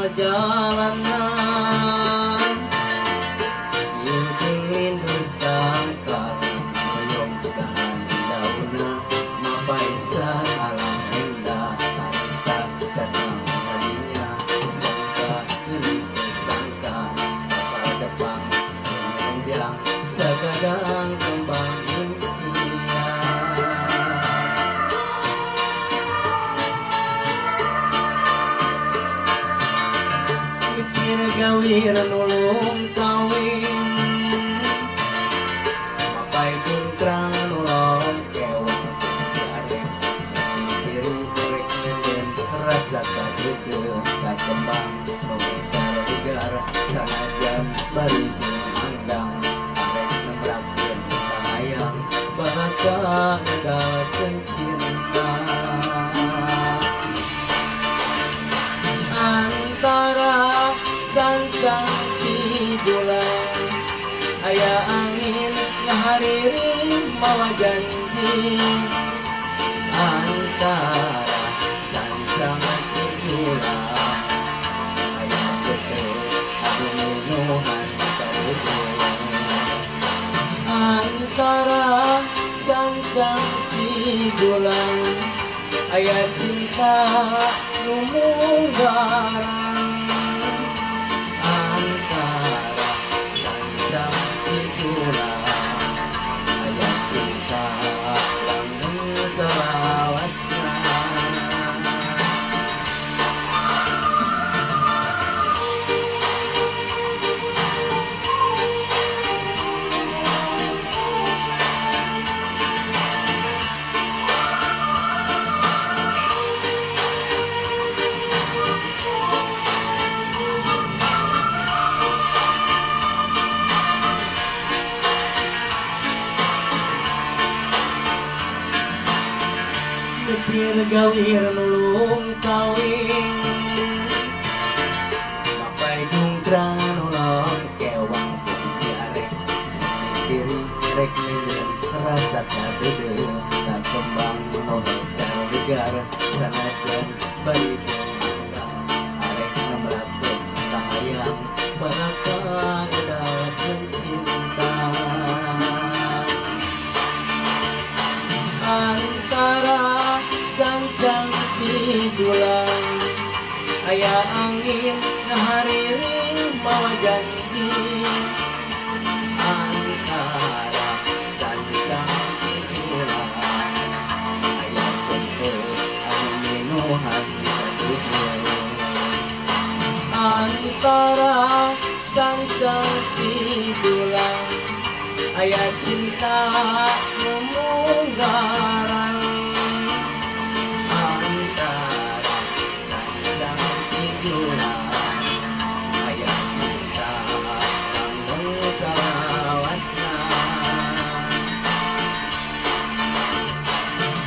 perjalanan ingin tangkal mayong dahan dauna mapaisan alam hendak tarik datang kalinya sangka ini sangka pada depan menanjang sekadang kembang gawin nulung kawin mapay kuntrang nulong kewang si arek diri merek ngenden rasa kadege kakembang nungkar ugar sanajan bari jeung anggang arek nembrakeun sayang baraka ngadakeun cinta antara sancang cijulang aya angin ngahariri mawa janji antara sancang cijulang aya teu anu minuhan antara sancang cijulang aya cinta nu munggaran mikir gawir nulung kawin mapay jungkrang nulong kewang si arek diri rek ngenden rasa kadede kakembang nohekar degar sanajan bari jeung anggang arek nembrakeun kahayang baraka ngadakeun cinta antara sancang cijulang aya angin ngahariri mawa janji antara sancang cijulang aya teu anu minuhan antara sancang cijulang aya cinta nu munggaran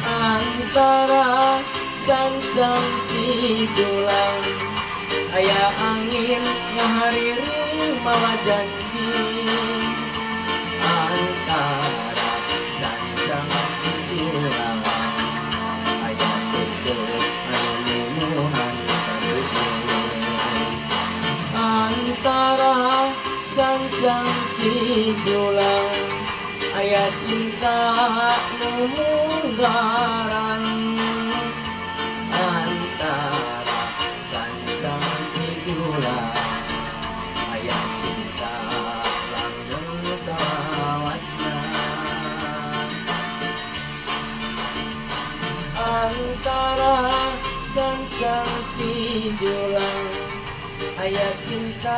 antara sancang cijulang aya angin ngahariri mawa janji antara sancang cijulang aya teu anu minuhan antara sancang cijulang aya cinta nu munggaran antara sancang cijulang aya cinta langgeng salawasna antara sancang cijulang aya cinta